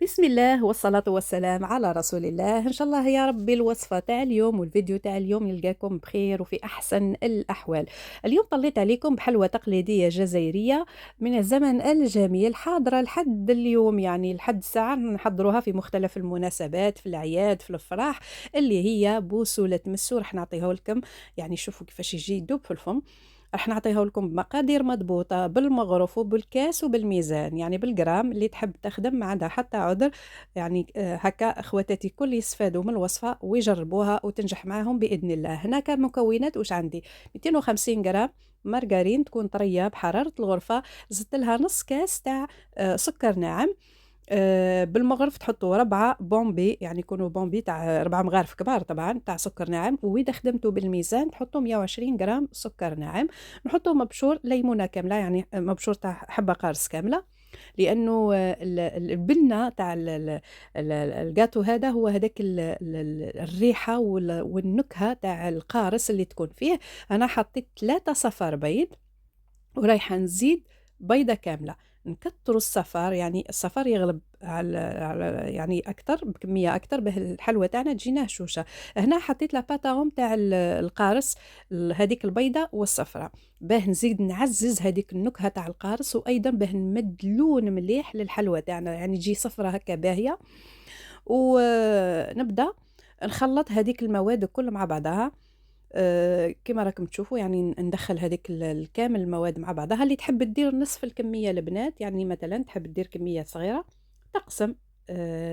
بسم الله والصلاة والسلام على رسول الله. إن شاء الله يا ربي الوصفة تاع اليوم والفيديو تاع اليوم يلقاكم بخير وفي أحسن الأحوال. اليوم طليت عليكم بحلوى تقليدية جزائرية من الزمن الجميل، حاضرة لحد اليوم، يعني لحد الساعة نحضروها في مختلف المناسبات، في الأعياد، في الأفراح، اللي هي بوسولة مسو. راح نعطيها لكم، يعني شوفوا كيفاش يجي يدوب في الفم. راح نعطيها لكم بمقادير مضبوطة بالمغرف وبالكاس وبالميزان، يعني بالجرام، اللي تحب تخدم ما عندها حتى عذر. يعني هكا اخواتاتي كل يستفادوا من الوصفة ويجربوها وتنجح معاهم بإذن الله. هنا كمكونات واش عندي: 250 جرام مارغرين تكون طرية بحرارة الغرفة، زدت لها نص كاس تاع سكر ناعم. بالمغرف تحطوا 4 بومبي، يعني يكونوا بومبي تاع 4 مغارف كبار طبعا تاع سكر ناعم، وإذا خدمتوا بالميزان تحطوا 120 جرام سكر ناعم. نحطوا مبشور ليمونة كاملة، يعني مبشور تاع حبة قارص كاملة، لأنه البنة تاع الجاتو هذا هو هذاك الريحة والنكهة تاع القارص اللي تكون فيه. أنا حطيت 3 صفار بيض، ورايحة نزيد بيضة كاملة. نكتروا الصفار، يعني الصفار يغلب على يعني أكتر، بكمية أكتر، به الحلوى تاعنا تجينا هشوشة. هنا حطيت لاباتاهم تاع القارص، هذيك البيضة والصفرة، باه نزيد نعزز هذيك النكهة تاع القارص، وأيضا باه نمد لون مليح للحلوى تاعنا، يعني تجي صفرة هكا باهية. ونبدأ نخلط هذيك المواد كل مع بعضها. كما راكم تشوفوا، يعني ندخل هذيك الكامل المواد مع بعضها. اللي تحب دير نصف الكمية البنات، يعني مثلا تحب دير كمية صغيرة تقسم،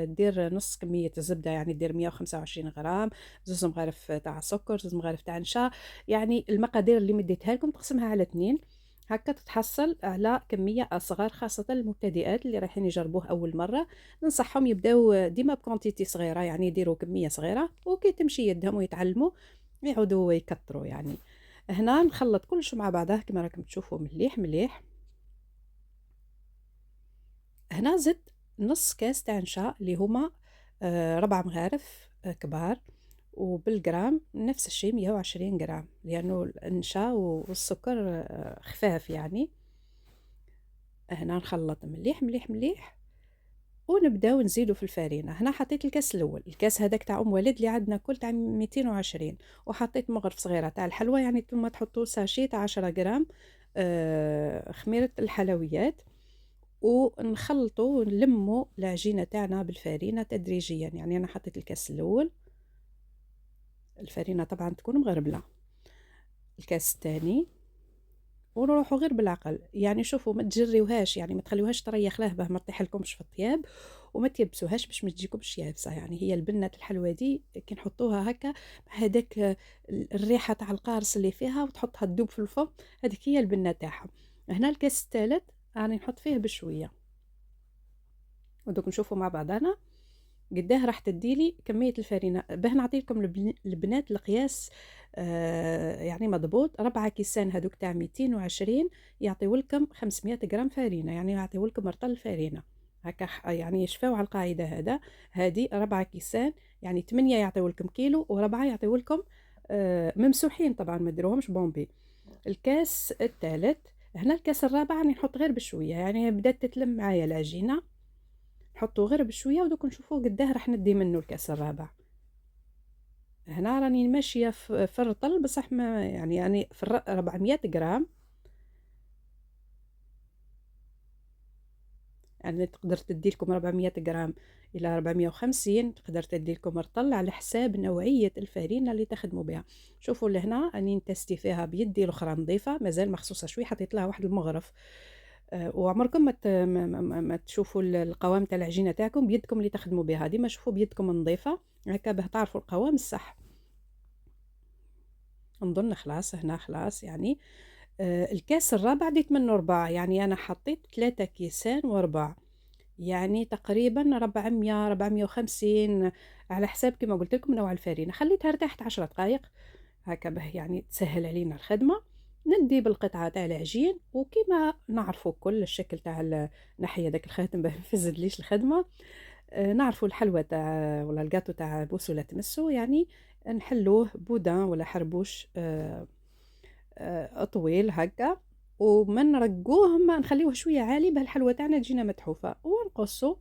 دير نص كمية الزبدة، يعني دير 125 غرام، زوز مغارف تاع سكر، زوز مغارف تاع نشا. يعني المقادير اللي مديتها لكم تقسمها على 2، هكا تتحصل على كمية أصغر، خاصة المبتدئات اللي رايحين يجربوه أول مرة. ننصحهم يبداو ديما بكونتيتي صغيرة، يعني يديروا كمية صغيرة، وكي تمشي يدهم ويتعلموا يعودوا يكتروا. يعني هنا نخلط كلش مع بعضه كما راكم تشوفوا مليح مليح. هنا زدت نص كاس تاع نشا، اللي هما 4 مغارف كبار، وبالجرام نفس الشيء 120 جرام، لأنه النشا والسكر خفاف يعني. هنا نخلط مليح مليح مليح، ونبداو نزيدو في الفرينه. هنا حطيت الكاس الاول، الكاس هذاك تاع ام وليد اللي عندنا كل تاع 220، وحطيت مغرف صغيره تاع الحلوى، يعني ثم تحطوا ساشي تاع 10 غرام خميره الحلويات، ونخلطوا ونلموا العجينه تاعنا بالفرينه تدريجيا. يعني انا حطيت الكاس الاول، الفرينه طبعا تكون مغربله، الكاس الثاني، ونروحوا غير بالعقل. يعني شوفوا ما تجريوهاش، يعني ما تخليوهاش تريخ لهبه ما تطيح لكمش في الطياب، وما تيبسوهاش باش ما تجيكمش يابسه. يعني هي البنه الحلوه دي كي نحطوها هكا مع هذاك الريحه تاع القارص اللي فيها، وتحطها تذوب في الفم، هذيك هي البنه تاعها. هنا الكاس الثالث راني نحط فيه بشويه، ودوك نشوفوا مع بعضنا قداه راح تديلي كمية الفرينة. باه نعطيكم البنات القياس يعني مضبوط. 4 كيسان هذوك تاع 220 يعطيولكم 500 جرام فرينة، يعني يعطيولكم رطل فرينة هكا. يعني شفاو على القاعدة هذه 4 كيسان، يعني 8 يعطيولكم كيلو، و4 يعطيولكم ممسوحين طبعا، ما ديروهمش بومبي. الكاس الثالث، هنا الكاس الرابع راني نحط غير بشوية، يعني بدات تتلم معايا العجينة، نحطو غير بشويه، ودوك نشوفوا قداه راح ندي منه الكاس الرابع. هنا راني ماشيه في الرطل بصح، ما يعني في 400 غرام، يعني تقدر تدي لكم 400 غرام الى 450، تقدر تدي لكم رطل على حساب نوعيه الفرينه اللي تخدموا بها. شوفوا لهنا اني نتستي فيها بيدي الاخرى نظيفه، مازال مخصوصه شوي، حطيت لها واحد المغرف. وعمركم ما تشوفوا القوام تاع العجينه تاعكم بيدكم اللي تخدموا بها، ديما شوفوا بيدكم نظيفه هكا باه تعرفوا القوام الصح. نظن خلاص، هنا خلاص يعني. الكاس الرابع ديت منه 4، يعني أنا حطيت 3 كيسان و4، يعني تقريبا 400 450 على حساب كما قلت لكم نوع الفرينة. خليتها ارتاحت 10 دقائق هكا به يعني تسهل علينا الخدمة. ندي بالقطعة تاع العجين، وكما نعرفوا كل الشكل تاع نحية داك الخاتم باه نفزد ليش الخدمة. نعرفوا الحلوى تاع ولا الجاتو تاع بوسولة تمسو، يعني نحلوه بودان ولا حربوش طويل هكا، وما نرقوه، ما نخليوه شويه عالي باه الحلوى تاعنا تجينا متحوفه، ونقصو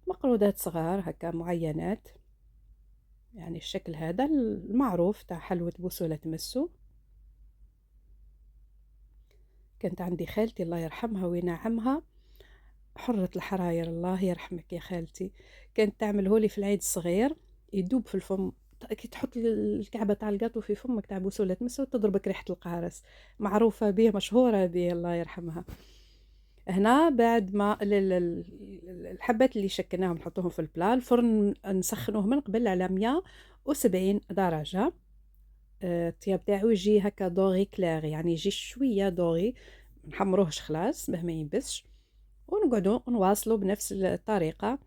مقرودات صغار هكا معينات، يعني الشكل هذا المعروف تاع حلوى بوسولة تمسو. كانت عندي خالتي الله يرحمها وينعمها، حرة الحراير الله يرحمك يا خالتي، كانت تعمله لي في العيد الصغير يدوب في الفم. كي تحط الكعبة تاع الجاتو في فمك تاع بوسولة تمسو تضربك ريحة القارص، معروفة به مشهورة به الله يرحمها. هنا بعد ما الحبات اللي شكلناهم نحطوهم في البلا، الفرن نسخنوه من قبل على 170 درجة. الطياب تاعو يجي هكا دوغي كلاغ، يعني يجي شوية دوغي، منحمروهش خلاص باه ما ينبسش. ونقعدو نواصلو بنفس الطريقة،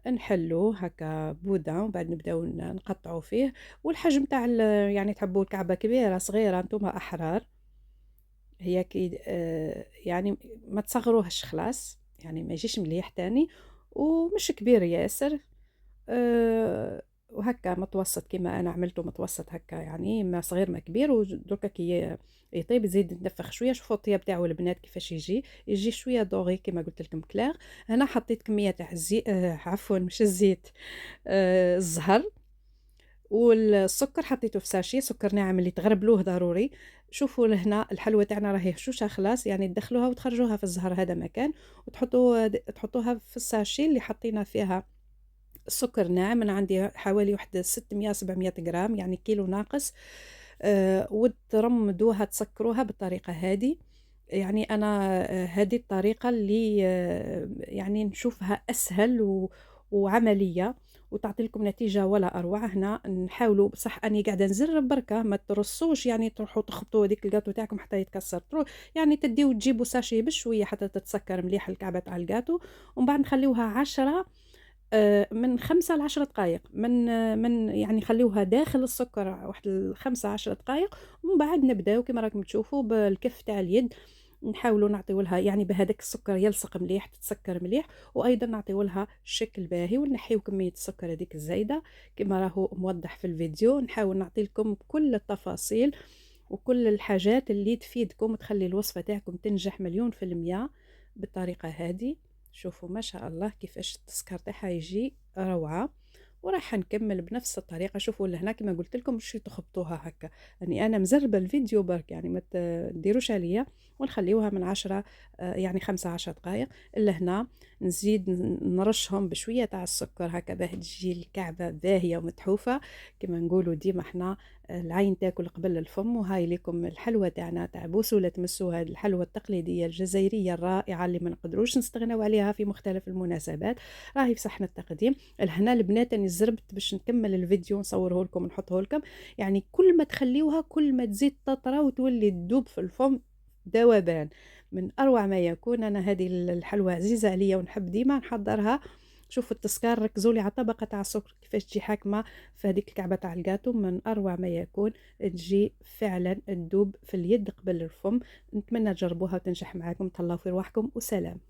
نحلوه هكا بودان ومن بعد نبداو نقطعو فيه. والحجم تاع يعني تحبوا الكعبة كبيرة صغيرة نتوما أحرار. هي كي يعني ما تصغروهش خلاص، يعني ما يجيش مليح تاني ومش كبير ياسر. وهكا متوسط كيما انا عملته متوسط هكا، يعني ما صغير ما كبير. ودركا كي يطيب زيد نتنفخ شويه. شوفوا الطياب تاعو البنات كيفاش يجي شويه دوغي كيما قلت لكم كلاغ. هنا حطيت كميه تاع الزيت، عفوا مش الزيت، الزهر. والسكر حطيته في ساشي، سكر ناعم اللي تغربلوه ضروري. شوفوا لهنا الحلوى تاعنا راهي هشوشه خلاص، يعني تدخلوها وتخرجوها في الزهر هذا مكان، تحطوها في الساشي اللي حطينا فيها السكر ناعم. أنا عندي حوالي واحد 600 700 جرام، يعني كيلو ناقص. وترمدوها تسكروها بالطريقة هذه. يعني أنا هذه الطريقة اللي يعني نشوفها أسهل وعملية وتعطي لكم نتيجة ولا أروع. هنا نحاولوا، بصح أني قاعدة نزرب بركة، ما ترصوش يعني تروحوا تخبطوا هذيك الجاتو تاعكم حتى يتكسر. يعني تديو تجيبوا ساشي بشوية حتى تتسكر مليح الكعبة تاع الجاتو. ومن بعد نخليوها 10 من 5 ل10 دقايق، من يعني خليوها داخل السكر واحد 5 10 دقايق. ومن بعد نبداو كما راكم تشوفوا بالكف تاع اليد نحاولوا نعطيو لها، يعني بهذاك السكر يلصق مليح تتسكر مليح. وايضا نعطيو لها شكل باهي ونحيو كميه السكر هذيك الزايده كما راهو موضح في الفيديو. نحاول نعطي لكم كل التفاصيل وكل الحاجات اللي تفيدكم وتخلي الوصفه تاعكم تنجح 100% بالطريقه هذه. شوفوا ما شاء الله كيفاش التسكر تاعها يجي روعه. وراح نكمل بنفس الطريقه. شوفوا لهنا كما قلت لكم مش تخبطوها هكا، يعني انا مزربه الفيديو برك، يعني ما تديروش عليا. ونخليوها من 10 يعني 15 دقائق. الا هنا نزيد نرشهم بشويه تاع السكر هكا باه تجي الكعبه باهيه ومتحوفه. كما نقولوا ديما احنا العين تاكل قبل الفم. وهاي لكم الحلوى تاعنا تاع بوسولة تمسو، هذه الحلوى التقليديه الجزائريه الرائعه اللي ما نقدروش نستغناو عليها في مختلف المناسبات. راهي في صحن التقديم. لهنا البنات اني زربت باش نكمل الفيديو نصوره لكم ونحطه لكم. يعني كل ما تخليوها كل ما تزيد تطرى وتولي تذوب في الفم ذوبان من اروع ما يكون. انا هذه الحلوى عزيزه عليا ونحب ديما نحضرها. شوفوا التسكر، ركزوا لي على طبقه تاع السكر كيفاش تجي حاكمه في هذيك الكعبه تاع الجاتو، من اروع ما يكون. تجي فعلا تذوب في اليد قبل الفم. نتمنى تجربوها وتنجح معاكم. تهلاو في رواحكم وسلام.